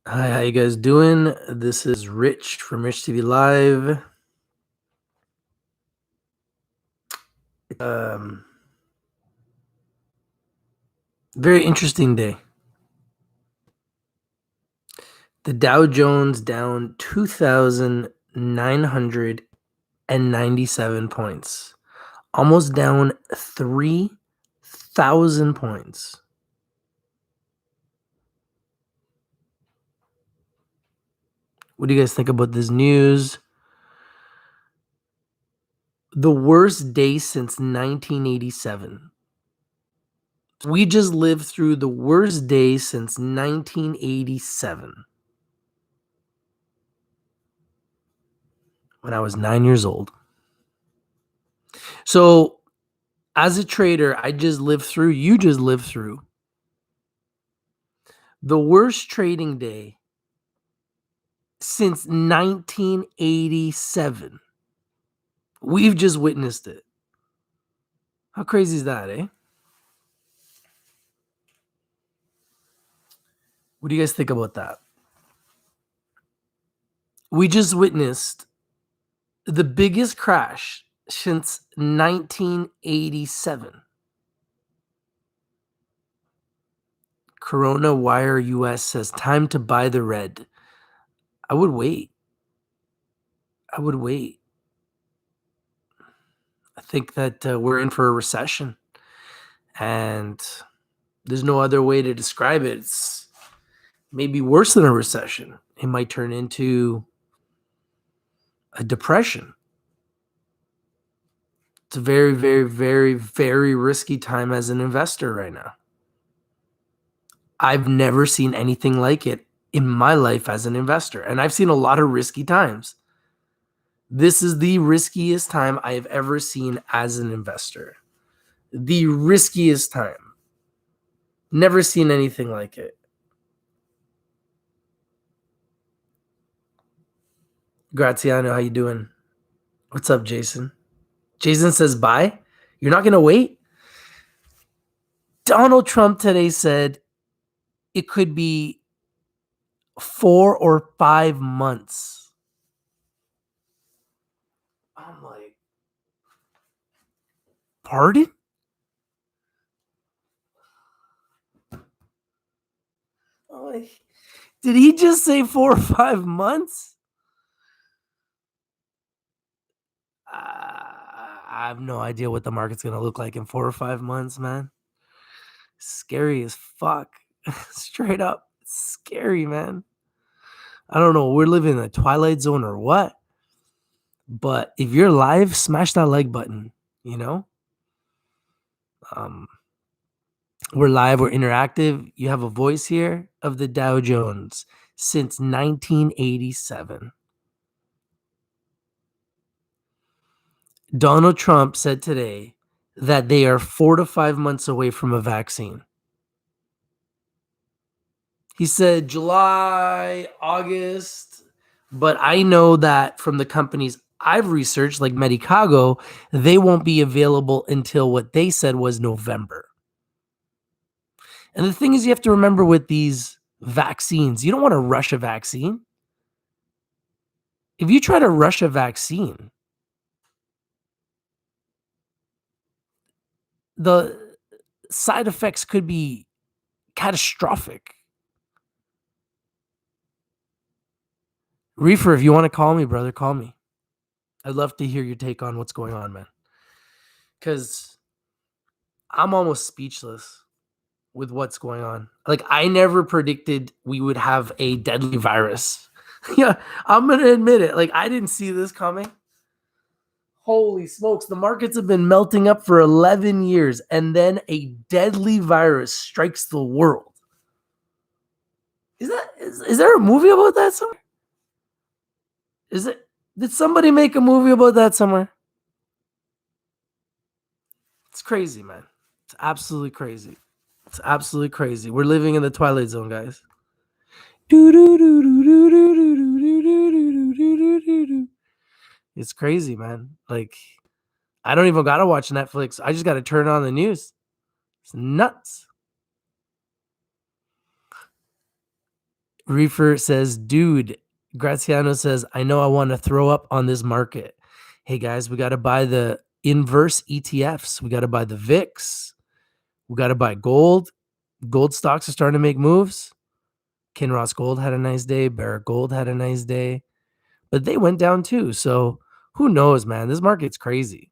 Hi, how you guys doing? This is Rich from Rich TV Live. Um, Very interesting day. The Dow Jones down 2,997 points, almost down 3,000 points. What do you guys think about this news? The worst day since 1987. We just lived through the worst day since 1987 when I was 9 years old. So, as a trader, you just lived through the worst trading day since 1987. We've just witnessed it. How crazy is that, eh? What do you guys think about that? We just witnessed the biggest crash since 1987. Corona Wire US says time to buy the red. I would wait. I think that we're in for a recession, and there's no other way to describe it. It's maybe worse than a recession. It might turn into a depression. It's a very, very, very, very risky time as an investor right now. I've never seen anything like it in my life as an investor, and I've seen a lot of risky times. This is the riskiest time I have ever seen as an investor. The riskiest time. Never seen anything like it. Graziano, how you doing? What's up, Jason? Jason says bye. You're not going to wait? Donald Trump today said it could be 4 or 5 months. I'm like, pardon? I'm like, did he just say 4 or 5 months? I have no idea what the market's going to look like in 4 or 5 months, man. Scary as fuck. Straight up. Scary, man. I don't know. We're living in a twilight zone or what? But if you're live, smash that like button, you know? We're live, we're interactive. You have a voice here of the Dow Jones since 1987. Donald Trump said today that they are 4 to 5 months away from a vaccine. He said July, August, but I know that from the companies I've researched, like Medicago, they won't be available until what they said was November. And the thing is, you have to remember with these vaccines, you don't want to rush a vaccine. If you try to rush a vaccine, the side effects could be catastrophic. Reefer, if you want to call me, brother, call me. I'd love to hear your take on what's going on, man. Because I'm almost speechless with what's going on. Like, I never predicted we would have a deadly virus. Yeah, I'm going to admit it. Like, I didn't see this coming. Holy smokes, the markets have been melting up for 11 years, and then a deadly virus strikes the world. Is there a movie about that somewhere? Did somebody make a movie about that somewhere? It's crazy, man. It's absolutely crazy. It's absolutely crazy. We're living in the twilight zone, guys. It's crazy, man. Like, I don't even gotta watch Netflix. I just gotta turn on the news. It's nuts. Reefer says, dude, Graziano says, I know I want to throw up on this market. Hey guys, we got to buy the inverse ETFs. We got to buy the VIX. We got to buy gold. Gold stocks are starting to make moves. Kinross Gold had a nice day. Barrick Gold had a nice day, but they went down too. So who knows, man? This market's crazy.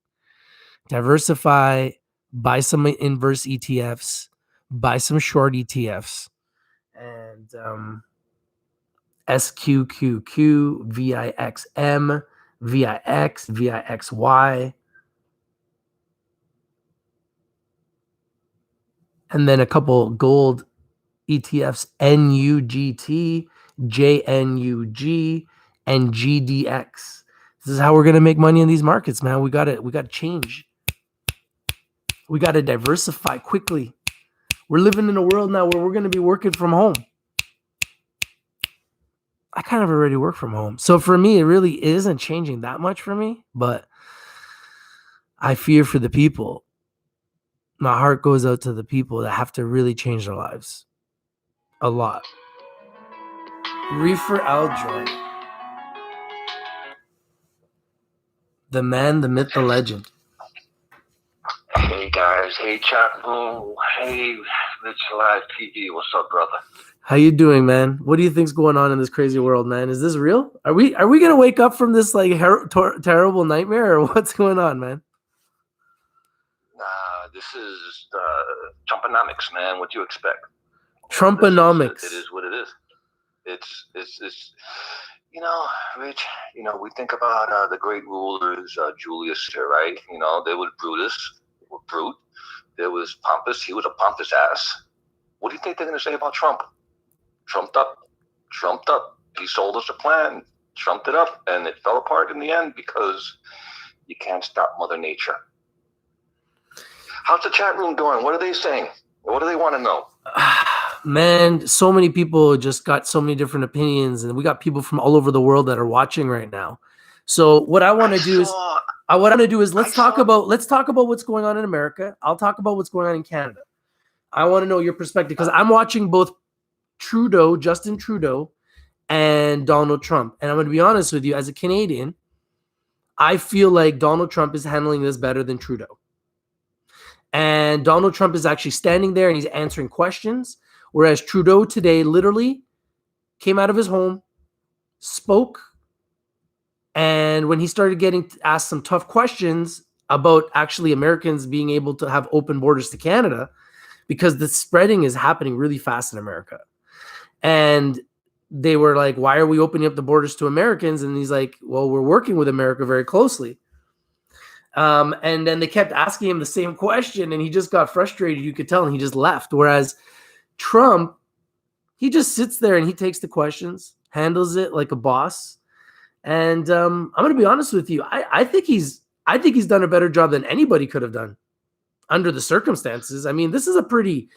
Diversify, buy some inverse ETFs, buy some short ETFs, and SQQQ, VIXM, VIX, VIXY, and then a couple gold ETFs, NUGT, JNUG, and GDX. This is how we're gonna make money in these markets, man. We gotta change. We gotta diversify quickly. We're living in a world now where we're gonna be working from home. I kind of already work from home. So for me, it really isn't changing that much for me, but I fear for the people. My heart goes out to the people that have to really change their lives. A lot. Reefer Aljoy. The man, the myth, the legend. Hey guys, hey chat room, hey Rich Live TV, what's up, brother? How you doing, man? What do you think's going on in this crazy world, man? Is this real? Are we gonna wake up from this like terrible nightmare, or what's going on, man? This is Trumponomics, man. What do you expect? Trumponomics. It is what it is. It's you know, Rich. You know, we think about the great rulers, Julius, right? You know, there was Brutus, brute. There was Pompous. He was a pompous ass. What do you think they're gonna say about Trump? Trumped up. He sold us a plan, trumped it up, and it fell apart in the end because you can't stop Mother Nature. How's the chat room doing? What are they saying? What do they want to know? Man, so many people just got so many different opinions, and we got people from all over the world that are watching right now. So what I want to do is let's talk about what's going on in America. I'll talk about what's going on in Canada. I want to know your perspective because I'm watching both Justin Trudeau, and Donald Trump. And I'm going to be honest with you, as a Canadian, I feel like Donald Trump is handling this better than Trudeau. And Donald Trump is actually standing there and he's answering questions, whereas Trudeau today literally came out of his home, spoke, and when he started getting asked some tough questions about actually Americans being able to have open borders to Canada, because the spreading is happening really fast in America. And they were like, why are we opening up the borders to Americans? And he's like, well, we're working with America very closely. And then they kept asking him the same question, and he just got frustrated. You could tell, and he just left. Whereas Trump, he just sits there and he takes the questions, handles it like a boss. And I'm going to be honest with you. I think he's done a better job than anybody could have done under the circumstances. I mean, this is a pretty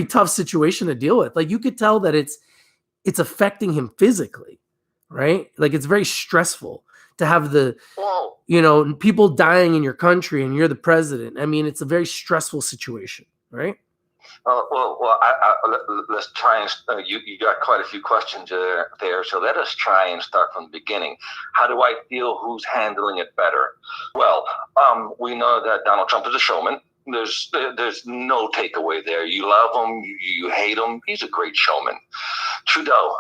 tough situation to deal with. Like, you could tell that it's affecting him physically, right? Like, it's very stressful to have people dying in your country and you're the president. I mean, it's a very stressful situation, right? Let's try and you got quite a few questions there. So let us try and start from the beginning. How do I feel? Who's handling it better? Well, we know that Donald Trump is a showman. There's no takeaway there. You love him, you hate him. He's a great showman. Trudeau,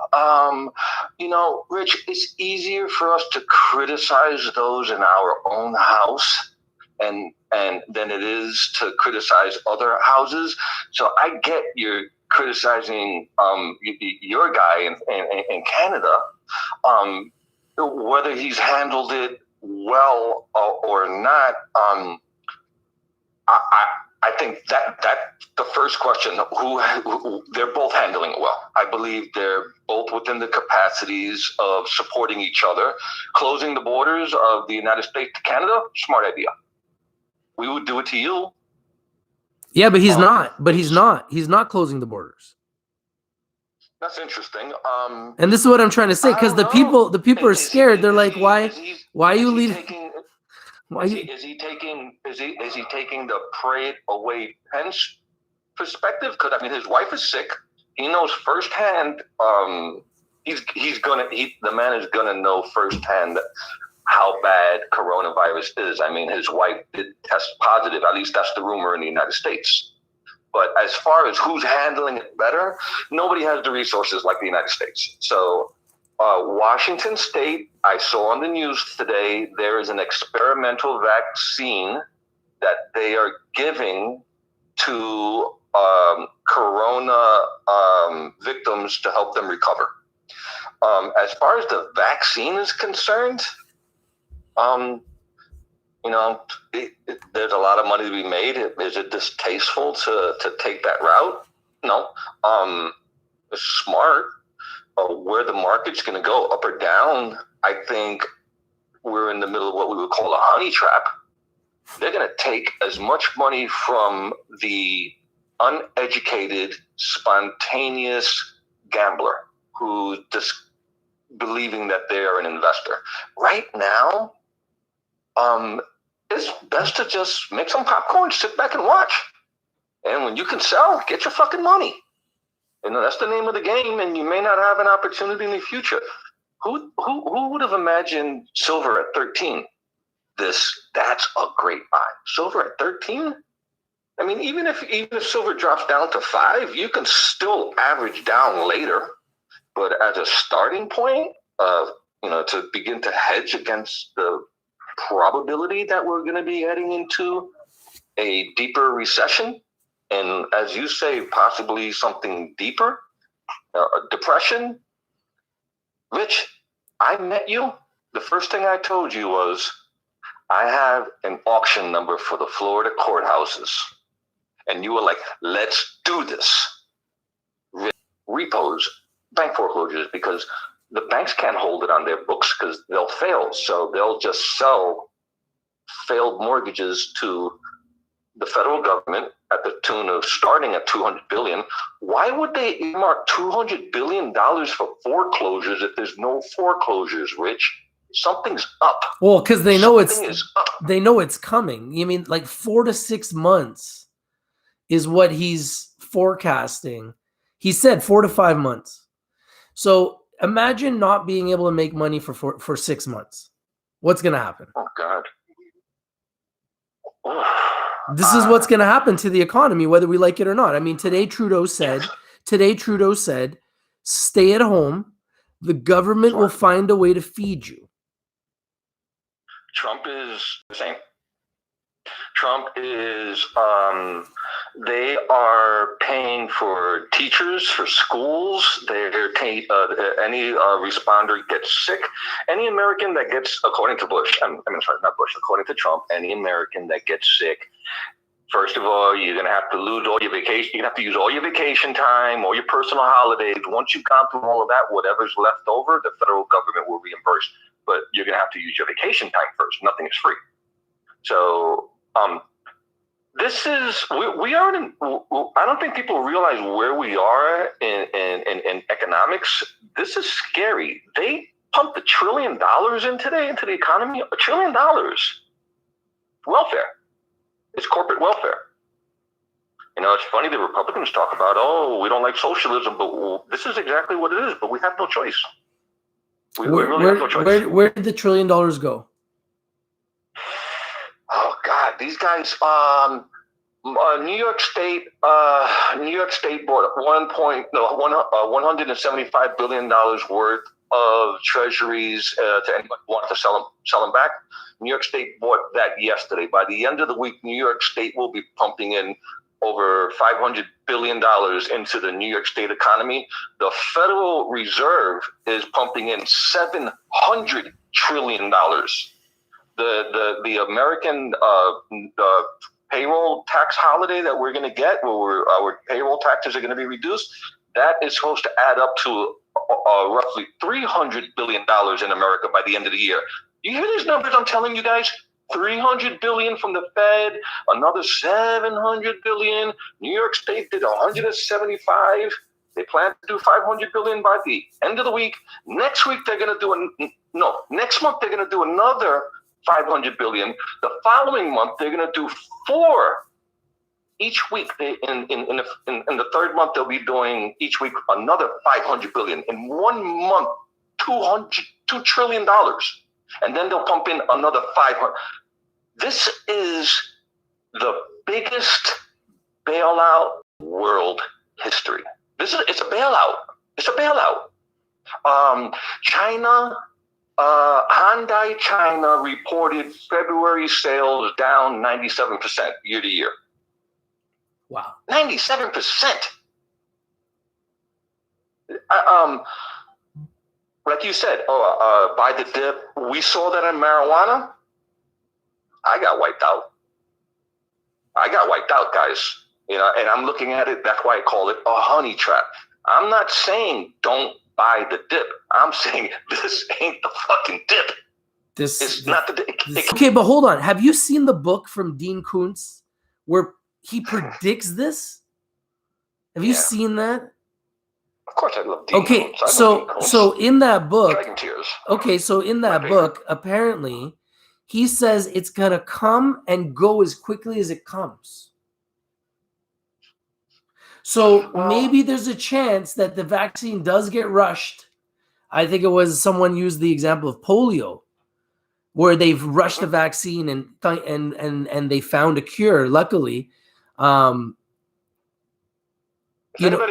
Rich, it's easier for us to criticize those in our own house and than it is to criticize other houses. So I get you're criticizing your guy in Canada, whether he's handled it well or not. I think that the first question, who they're both handling it well. I believe they're both within the capacities of supporting each other. Closing the borders of the United States to Canada, smart idea. We would do it to you. Yeah, but he's not. But he's not. He's not closing the borders. That's interesting. And this is what I'm trying to say, because the people are scared. They're like, why are you leading? Is he taking the pray it away Pence perspective? Because I mean, his wife is sick. he knows firsthand. The man is gonna know firsthand how bad coronavirus is. I mean, his wife did test positive. At least that's the rumor in the United States. But as far as who's handling it better, nobody has the resources like the United States. So Washington State, I saw on the news today, there is an experimental vaccine that they are giving to corona victims to help them recover. As far as the vaccine is concerned, there's a lot of money to be made. Is it distasteful to take that route? No. It's smart. Where the market's going to go, up or down, I think we're in the middle of what we would call a honey trap. They're going to take as much money from the uneducated, spontaneous gambler who's just believing that they're an investor. Right now, it's best to just make some popcorn, sit back and watch. And when you can sell, get your fucking money. That's the name of the game, and you may not have an opportunity in the future. Who would have imagined silver at 13? That's a great buy. Silver at 13? I mean, even if silver drops down to 5, you can still average down later. But as a starting point, to begin to hedge against the probability that we're going to be heading into a deeper recession, and as you say, possibly something deeper, a depression. Rich, I met you. The first thing I told you was, I have an auction number for the Florida courthouses. And you were like, let's do this. Repos, bank foreclosures, because the banks can't hold it on their books because they'll fail. So they'll just sell failed mortgages to the federal government at the tune of starting at $200 billion. Why would they earmark $200 billion for foreclosures if there's no foreclosures, Rich? Something's up. Well, because they know it's coming. You mean like 4 to 6 months is what he's forecasting. He said 4 to 5 months. So imagine not being able to make money for 6 months. What's going to happen? Oh, God. This is what's going to happen to the economy, whether we like it or not. I mean, today Trudeau said, stay at home. The government will find a way to feed you. Trump is the same. Trump is, they are paying for teachers, for schools. They're any responder gets sick. Any American that gets, according to Bush, according to Trump, any American that gets sick, first of all, you're going to have to lose all your vacation. You're going to have to use all your vacation time, all your personal holidays. Once you've gone through all of that, whatever's left over, the federal government will reimburse. But you're going to have to use your vacation time first. Nothing is free. So, this is, we are in, I don't think people realize where we are in economics. This is scary. They pumped $1 trillion in today into the economy. $1 trillion. Welfare. It's corporate welfare. It's funny the Republicans talk about, we don't like socialism, but this is exactly what it is. But we have no choice. We really have no choice. Where did the $1 trillion go? Oh God, these guys. New York State bought $175 billion worth of treasuries to anybody who wanted to sell them back. New York State bought that yesterday. By the end of the week, New York State will be pumping in over $500 billion into the New York State economy. The Federal Reserve is pumping in $700 trillion. The American payroll tax holiday that we're going to get, where our payroll taxes are going to be reduced, that is supposed to add up to roughly $300 billion in America by the end of the year. You hear these numbers I'm telling you guys? $300 billion from the Fed, another $700 billion. New York State did $175. They plan to do $500 billion by the end of the week. Next week they're going to do next month they're going to do another $500 billion. The following month they're going to do 4 each week, in the third month, they'll be doing each week another 500 billion. In 1 month, $2 trillion. And then they'll pump in another 500. This is the biggest bailout in world history. It's a bailout. It's a bailout. China, Hyundai China reported February sales down 97% year to year. Wow. 97%. Like you said, buy the dip. We saw that in marijuana. I got wiped out, guys. You know, and I'm looking at it. That's why I call it a honey trap. I'm not saying don't buy the dip. I'm saying this ain't the fucking dip. It's not the dip. Okay, but hold on. Have you seen the book from Dean Koontz where he predicts this? Have you seen that? Of course, I love Dean Koontz. So in that book, Dragon Tears. Okay, so in that book, apparently, he says it's gonna come and go as quickly as it comes. So maybe there's a chance that the vaccine does get rushed. I think it was someone used the example of polio, where they've rushed the vaccine and they found a cure. Luckily, anybody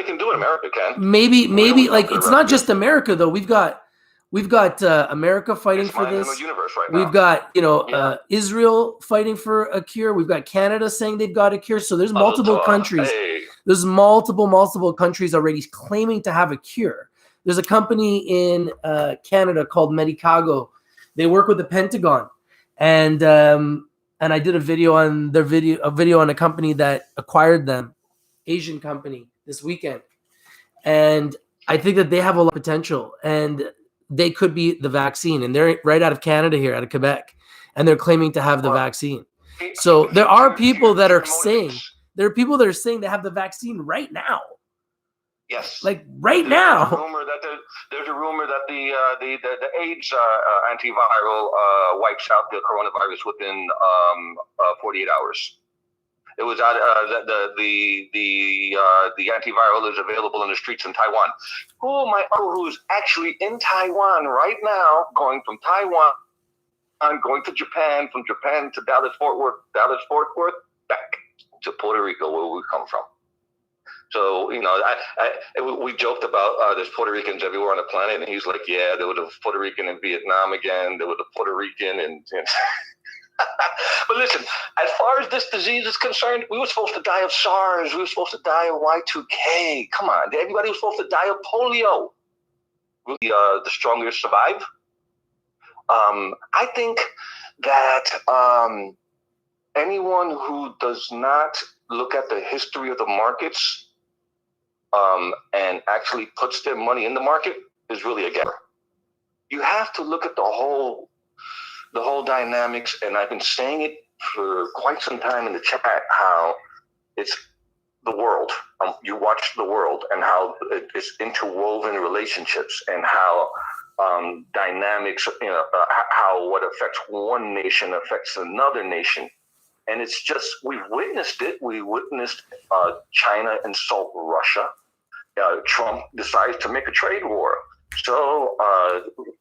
can do it, America can. Maybe like it's not just America though. We've got America fighting for this. Universe right We've got Israel fighting for a cure. We've got Canada saying they've got a cure. So there's multiple countries. Hey. There's multiple countries already claiming to have a cure. There's a company in Canada called Medicago. They work with the Pentagon, and I did a video on a company that acquired them, Asian company, this weekend, and I think that they have a lot of potential, and they could be the vaccine, and they're right out of Canada here, out of Quebec, and they're claiming to have the vaccine. So there are people that are saying they have the vaccine right now. Yes, like right now. There's a rumor that the AIDS antiviral wipes out the coronavirus within 48 hours. It was out. The antiviral is available in the streets in Taiwan. Oh, my uncle, who's actually in Taiwan right now, going from Taiwan, going to Japan, from Japan to Dallas Fort Worth, back to Puerto Rico, where we come from. So, you know, we joked about there's Puerto Ricans everywhere on the planet, and he's like, yeah, there was a Puerto Rican in Vietnam again. There was a Puerto Rican and But listen, as far as this disease is concerned, we were supposed to die of SARS. We were supposed to die of Y2K. Come on, everybody was supposed to die of polio. The strongest survive. I think that anyone who does not look at the history of the markets and actually puts their money in the market is really a gambler. You have to look at the whole dynamics, and I've been saying it for quite some time in the chat, how it's the world. You watch the world and how it's interwoven relationships, and how dynamics, how what affects one nation affects another nation. And it's just, we've witnessed it. We witnessed China insult Russia. Trump decides to make a trade war. So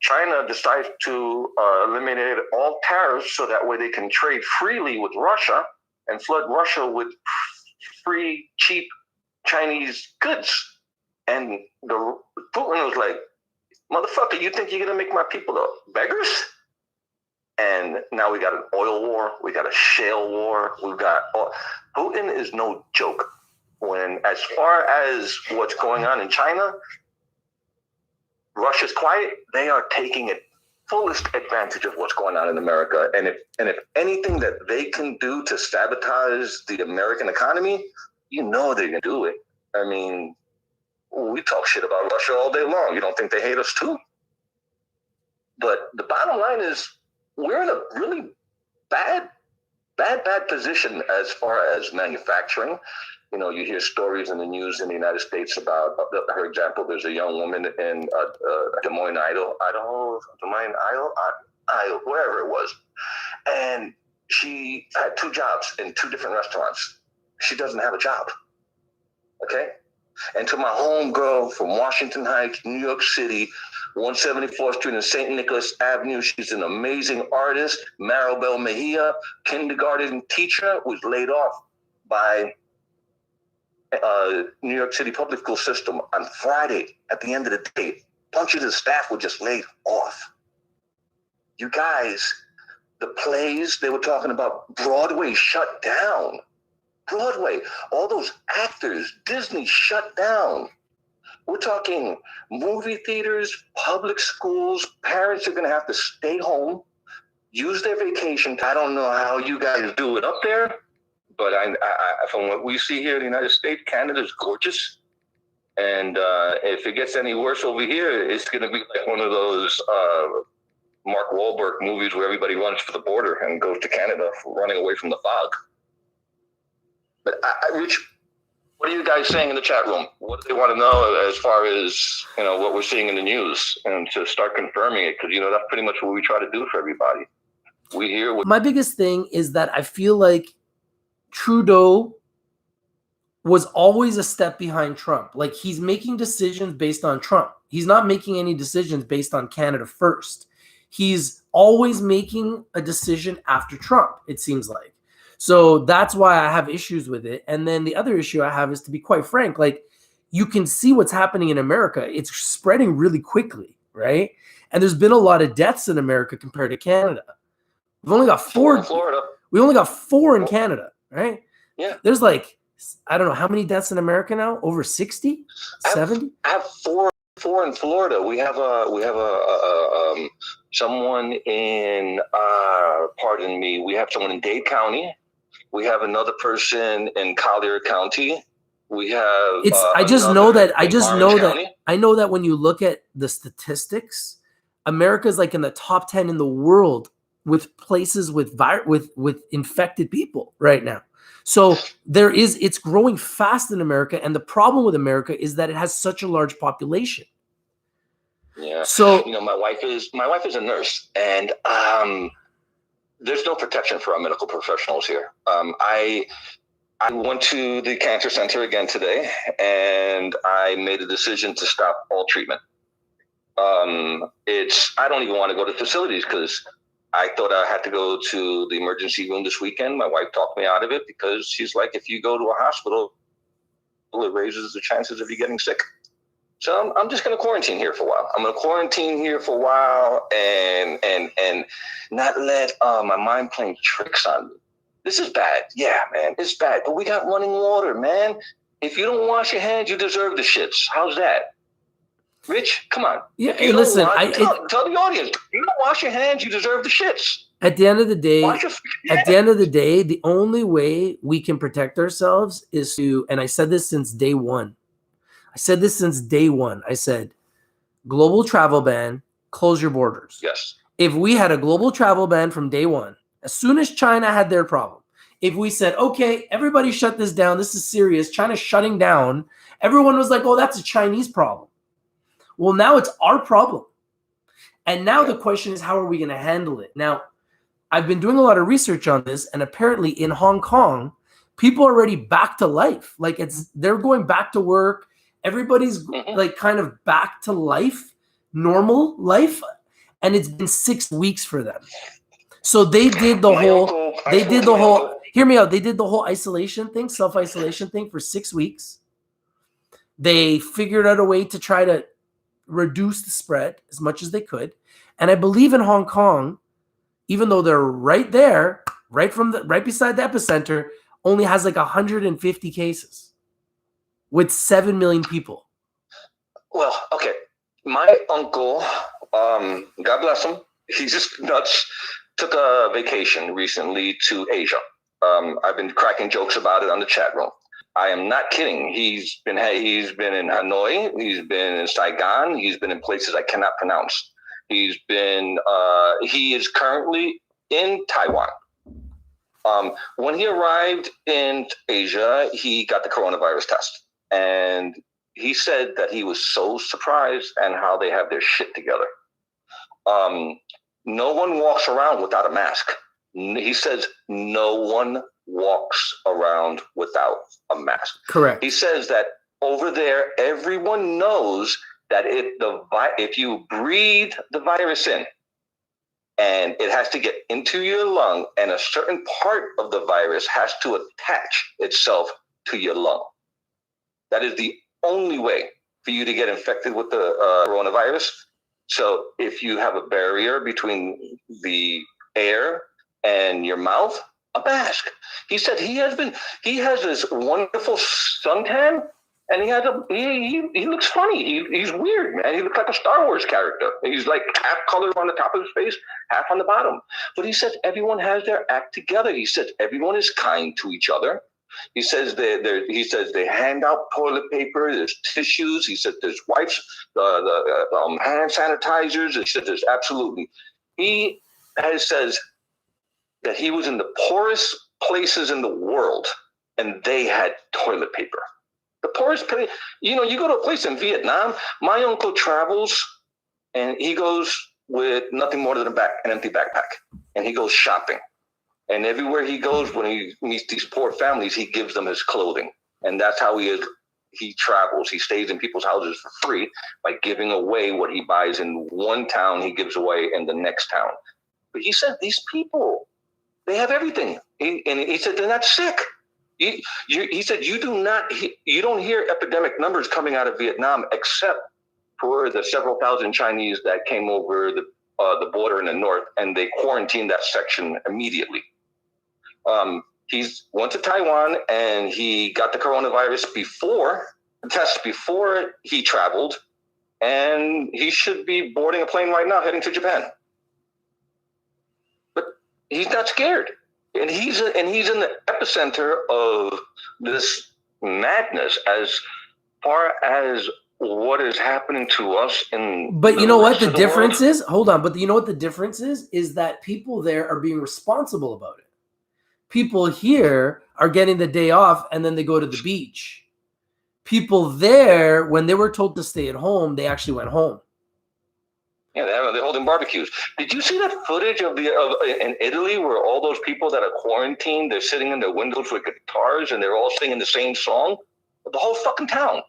China decides to eliminate all tariffs so that way they can trade freely with Russia and flood Russia with free, cheap Chinese goods. And Putin was like, motherfucker, you think you're going to make my people beggars? And now we got an oil war. We got a shale war. Putin is no joke. As far as what's going on in China, Russia's quiet. They are taking fullest advantage of what's going on in America. And if anything that they can do to sabotage the American economy, you know they're going to do it. I mean, we talk shit about Russia all day long. You don't think they hate us too? But the bottom line is, we're in a really bad position as far as manufacturing. You know, you hear stories in the news in the United States about, for example, there's a young woman in Des Moines, Idaho, wherever it was. And she had 2 jobs in 2 different restaurants. she doesn't have a job. Okay? And to my homegirl from Washington Heights, New York City, 174th Street and St. Nicholas Avenue. She's an amazing artist. Maribel Mejia, kindergarten teacher, was laid off by New York City public school system on Friday at the end of the day. A bunch of the staff were just laid off. You guys, the plays, they were talking about Broadway shut down. Broadway, all those actors, Disney shut down. We're talking movie theaters, public schools. Parents are going to have to stay home, use their vacation. I don't know how you guys do it up there, but I from what we see here in the United States, Canada's gorgeous. And if it gets any worse over here, it's going to be like one of those Mark Wahlberg movies where everybody runs for the border and goes to Canada for running away from the fog. But Rich, what are you guys saying in the chat room? What do they want to know as far as, you know, what we're seeing in the news, and to start confirming it? Because, you know, that's pretty much what we try to do for everybody. We hear what... My biggest thing is that I feel like Trudeau was always a step behind Trump. Like, he's making decisions based on Trump. He's not making any decisions based on Canada first. He's always making a decision after Trump, it seems like. So that's why I have issues with it. And then the other issue I have is, to be quite frank, like, you can see what's happening in America. It's spreading really quickly, right? And there's been a lot of deaths in America compared to Canada. We've only got 4 in Florida. We only got 4 in Canada, right? Yeah. There's like, I don't know, how many deaths in America now? Over 60? 70? I have four in Florida. We have someone in pardon me. We have someone in Dade County. We have another person in Collier County. We have. I know that when you look at the statistics, America is like in the top 10 in the world with places with infected people right now. So it's growing fast in America, and the problem with America is that it has such a large population. Yeah. So, you know, my wife is a nurse, and there's no protection for our medical professionals here. I went to the cancer center again today, and I made a decision to stop all treatment. I don't even want to go to facilities, because I thought I had to go to the emergency room this weekend. My wife talked me out of it, because she's like, if you go to a hospital, it raises the chances of you getting sick. So I'm just going to quarantine here for a while. I'm going to quarantine here for a while and not let my mind playing tricks on me. This is bad. Yeah, man, it's bad. But we got running water, man. If you don't wash your hands, you deserve the shits. How's that? Rich, come on. Yeah, hey, listen. Tell the audience, you don't wash your hands, you deserve the shits. At the end of the day, the only way we can protect ourselves is to, and I said this since day one. I said, global travel ban, close your borders. Yes. If we had a global travel ban from day one, as soon as China had their problem, if we said, okay, everybody shut this down, this is serious, China's shutting down, everyone was like, oh, that's a Chinese problem. Well, now it's our problem. And now the question is, how are we going to handle it? Now, I've been doing a lot of research on this, and apparently in Hong Kong, people are already back to life. Like, they're going back to work. Everybody's like kind of back to life, normal life. And it's been 6 weeks for them. So they did the whole, hear me out. They did the whole self-isolation thing for 6 weeks. They figured out a way to try to reduce the spread as much as they could. And I believe in Hong Kong, even though they're right there, right beside the epicenter, only has like 150 cases with 7 million people. Well, okay. My uncle, God bless him, he's just nuts, took a vacation recently to Asia. I've been cracking jokes about it on the chat room. I am not kidding. He's been in Hanoi. He's been in Saigon. He's been in places I cannot pronounce. He is currently in Taiwan. When he arrived in Asia, he got the coronavirus test. And he said that he was so surprised and how they have their shit together. No one walks around without a mask. He says no one walks around without a mask. Correct. He says that over there, everyone knows that if you breathe the virus in, and it has to get into your lung, and a certain part of the virus has to attach itself to your lung. That is the only way for you to get infected with the coronavirus. So if you have a barrier between the air and your mouth, a mask. He said he has this wonderful suntan, and he looks funny. He's weird, man. He looks like a Star Wars character. He's like half colored on the top of his face, half on the bottom. But he says everyone has their act together. He says everyone is kind to each other. He says they hand out toilet paper. There's tissues. He said there's wipes, hand sanitizers. He said there's absolutely. He says that he was in the poorest places in the world, and they had toilet paper. The poorest place. You go to a place in Vietnam. My uncle travels, and he goes with nothing more than an empty backpack, and he goes shopping. And everywhere he goes, when he meets these poor families, he gives them his clothing. And that's how he is. He travels. He stays in people's houses for free by giving away what he buys in one town, he gives away in the next town. But he said, these people, they have everything. He said, they're not sick. He said, you don't hear epidemic numbers coming out of Vietnam, except for the several thousand Chinese that came over the border in the north, and they quarantined that section immediately. He's went to Taiwan, and he got the coronavirus before he traveled, and he should be boarding a plane right now heading to Japan. But he's not scared, and he's in the epicenter of this madness as far as what is happening to us in. But you know what the difference is? Hold on, but you know what the difference is that people there are being responsible about it. People here are getting the day off and then they go to the beach. People there, when they were told to stay at home, they actually went home. Yeah, they're holding barbecues. Did you see that footage in Italy where all those people that are quarantined, they're sitting in their windows with guitars and they're all singing the same song? The whole fucking town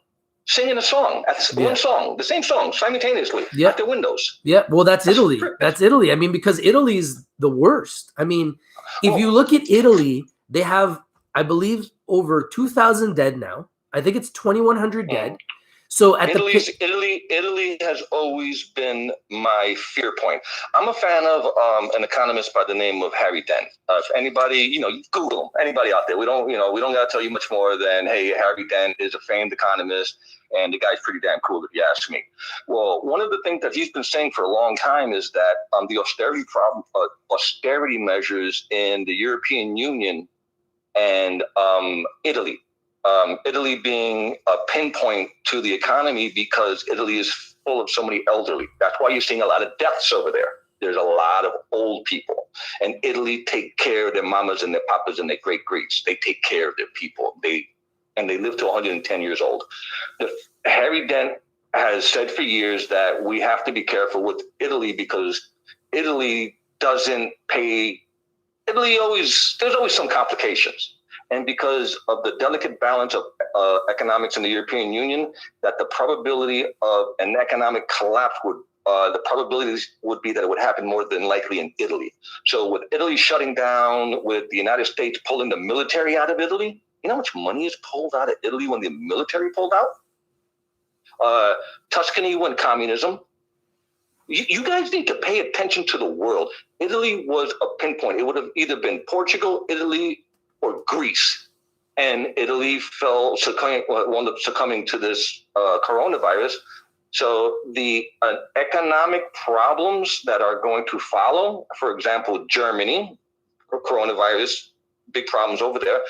singing a song, one song, the same song simultaneously at their windows. Yeah, well, that's Italy. That's Italy. I mean, because Italy is the worst. I mean, if you look at Italy, they have, I believe, over 2,000 dead now. I think it's 2,100 dead. So at Italy has always been my fear point. I'm a fan of an economist by the name of Harry Dent. If anybody, you Google him, anybody out there. We don't got to tell you much more than, hey, Harry Dent is a famed economist, and the guy's pretty damn cool if you ask me. Well, one of the things that he's been saying for a long time is that the austerity measures in the European Union and Italy. Italy being a pinpoint to the economy because Italy is full of so many elderly. That's why you're seeing a lot of deaths over there. There's a lot of old people. And Italy take care of their mamas and their papas and their great-greats. They take care of their people. They live to 110 years old. Harry Dent has said for years that we have to be careful with Italy because Italy doesn't pay. There's always some complications. And because of the delicate balance of economics in the European Union, that the probability of an economic collapse the probabilities would be that it would happen more than likely in Italy. So with Italy shutting down, with the United States pulling the military out of Italy, you know how much money is pulled out of Italy when the military pulled out? Tuscany went communism. You guys need to pay attention to the world. Italy was a pinpoint. It would have either been Portugal, Italy, or Greece, and Italy wound up succumbing to this coronavirus. So the economic problems that are going to follow, for example, Germany, coronavirus, big problems over there,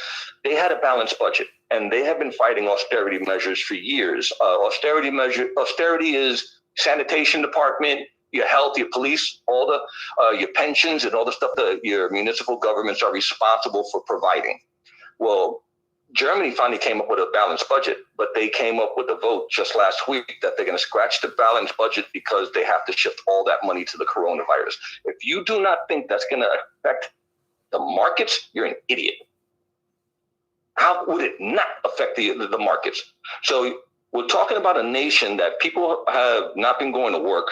they had a balanced budget, and they have been fighting austerity measures for years. Austerity is sanitation department, your health, your police, all the your pensions and all the stuff that your municipal governments are responsible for providing. Well, Germany finally came up with a balanced budget, but they came up with a vote just last week that they're going to scratch the balanced budget because they have to shift all that money to the coronavirus. If you do not think that's going to affect the markets, you're an idiot. How would it not affect the markets? So we're talking about a nation that people have not been going to work.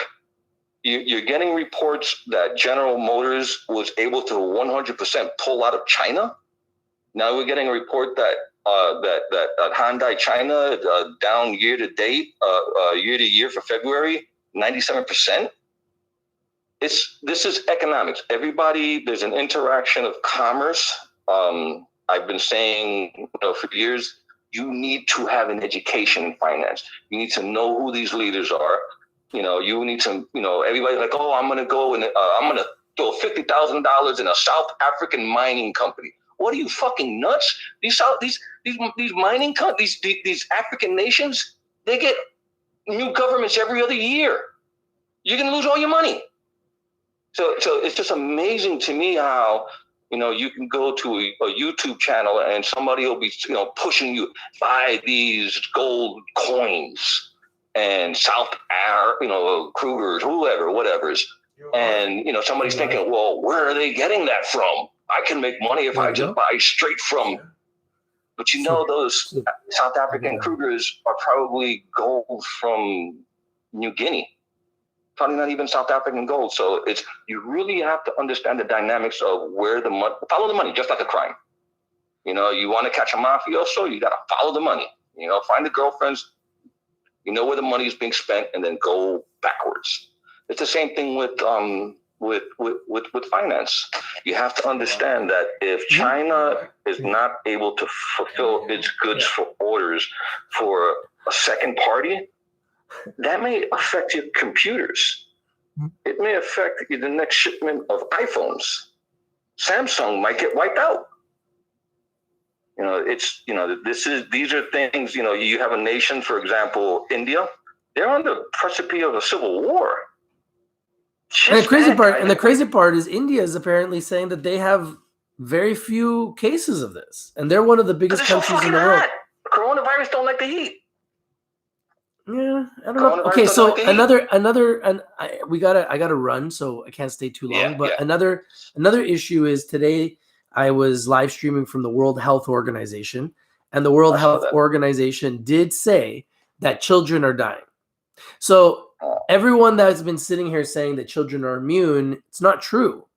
You're getting reports that General Motors was able to 100% pull out of China. Now we're getting a report that that Hyundai China down year to date, year to year for February, 97%. This is economics. Everybody, there's an interaction of commerce. I've been saying for years, you need to have an education in finance. You need to know who these leaders are. You need to, everybody's like, oh, I'm going to go and I'm going to throw $50,000 in a South African mining company. What are you, fucking nuts? These mining companies, these African nations, they get new governments every other year. You're going to lose all your money. So it's just amazing to me how you can go to a YouTube channel and somebody will be pushing you, buy these gold coins and South Krugers, whatever's, and somebody's thinking, well, where are they getting that from? I can make money if I just buy straight from. But those South African Krugers are probably gold from New Guinea. Probably not even South African gold. So you really have to understand the dynamics of where the money, follow the money, just like a crime. You want to catch a mafioso, you got to follow the money. Find the girlfriends, where the money is being spent, and then go backwards. It's the same thing with finance. You have to understand that if China is not able to fulfill its goods for orders for a second party, that may affect your computers. It may affect the next shipment of iPhones. Samsung might get wiped out. These are things, you have a nation, for example, India, they're on the precipice of a civil war. And the crazy part is India is apparently saying that they have very few cases of this. And they're one of the biggest countries in the world. Coronavirus don't like the heat. Yeah, I don't know. Okay, so I gotta run, so I can't stay too long. But another issue is today I was live streaming from the World Health Organization, and the World Health Organization did say that children are dying. So everyone that's been sitting here saying that children are immune, it's not true.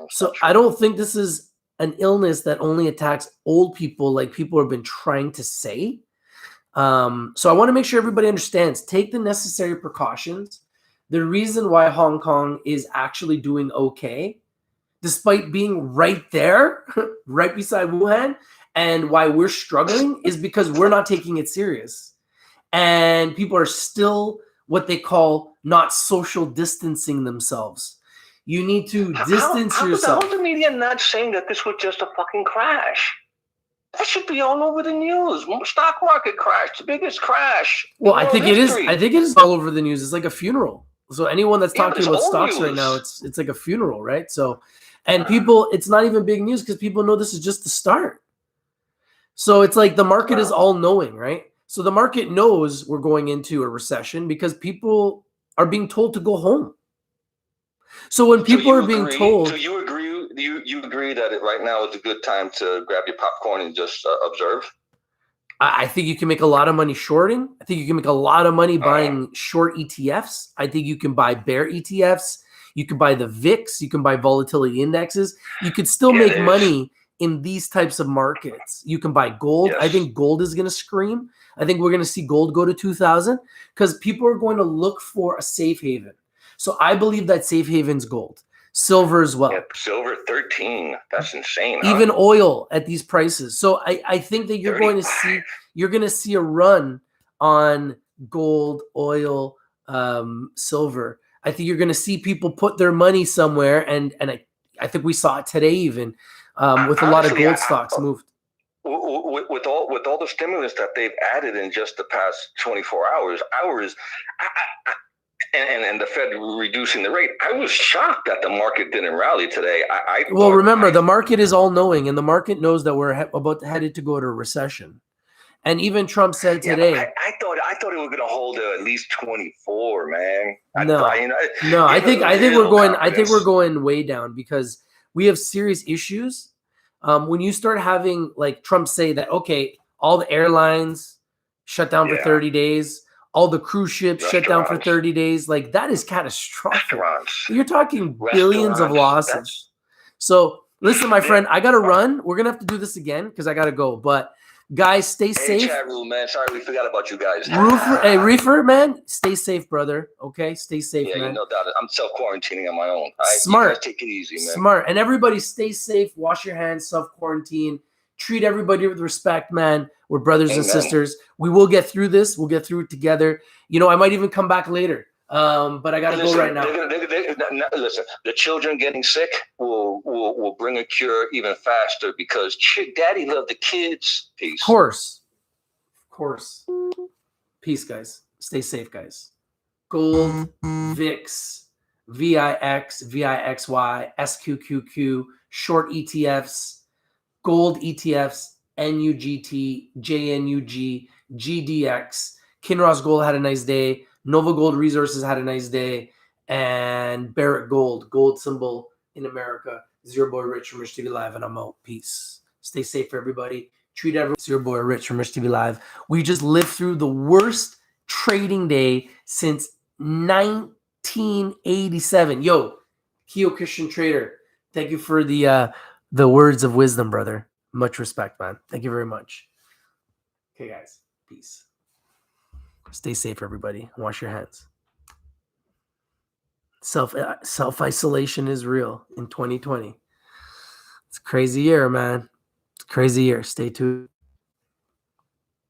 So I don't think this is an illness that only attacks old people, like people have been trying to say. So I want to make sure everybody understands, take the necessary precautions. The reason why Hong Kong is actually doing okay, despite being right there, right beside Wuhan, and why we're struggling is because we're not taking it serious. And people are still what they call not social distancing themselves. You need to distance yourself. How is the media not saying that this was just a fucking crash? That should be all over the news. Stock market crash, the biggest crash. Well, I think it is. I think it is all over the news. It's like a funeral. So anyone that's talking about stocks right now, it's like a funeral, right? So, and people, it's not even big news because people know this is just the start. So it's like the market is all knowing, right? So the market knows we're going into a recession because people are being told to go home. So when people are being told, so you agree that right now is a good time to grab your popcorn and just observe? I think you can make a lot of money shorting. I think you can make a lot of money buying short ETFs. I think you can buy bear ETFs. You can buy the VIX. You can buy volatility indexes. You could still make money in these types of markets. You can buy gold. Yes. I think gold is going to scream. I think we're going to see gold go to 2,000 because people are going to look for a safe haven. So I believe that safe haven's gold. Silver as well. Yeah, silver 13. That's insane. Even oil at these prices. So I think that you're going to see a run on gold, oil, silver. I think you're going to see people put their money somewhere, and I think we saw it today even with a lot of gold stocks moved. With all the stimulus that they've added in just the past 24 hours, and the Fed reducing the rate, I was shocked that the market didn't rally today. Remember, the market is all knowing, and the market knows that we're headed to go to a recession. And even Trump said today, I thought it was going to hold at least 24, man. I think we're going way down because we have serious issues. When you start having like Trump say that, okay, all the airlines shut down for 30 days, all the cruise ships shut down for 30 days, like that is catastrophic. You're talking billions of losses. So listen, my friend, I got to run. We're going to have to do this again because I got to go. But guys, stay safe. Chat room, man. Sorry, we forgot about you guys. Reefer, man, stay safe, brother. Okay, stay safe, man. Yeah, no doubt. I'm self-quarantining on my own. Smart. You guys take it easy, man. Smart. And everybody stay safe. Wash your hands. Self-quarantine. Treat everybody with respect, man. We're brothers and sisters. We will get through this. We'll get through it together. You know, I might even come back later. But I got to go right now. Listen, the children getting sick will bring a cure even faster because daddy loved the kids. Peace. Of course. Peace, guys. Stay safe, guys. Gold, VIX, VIX, VIXY, SQQQ, short ETFs, gold ETFs, NUGT, JNUG, GDX. Kinross Gold had a nice day. Nova Gold Resources had a nice day. And Barrick gold symbol in America. It's your boy Rich from Rich TV Live, and I'm out. Peace. Stay safe, everybody. Treat everyone. It's your boy Rich from Rich TV Live. We just lived through the worst trading day since 1987. Yo, Keo Christian Trader, thank you for the words of wisdom, brother. Much respect, man. Thank you very much. Okay, guys. Peace. Stay safe, everybody. Wash your hands. Self-isolation is real in 2020. It's a crazy year, man. It's a crazy year. Stay tuned.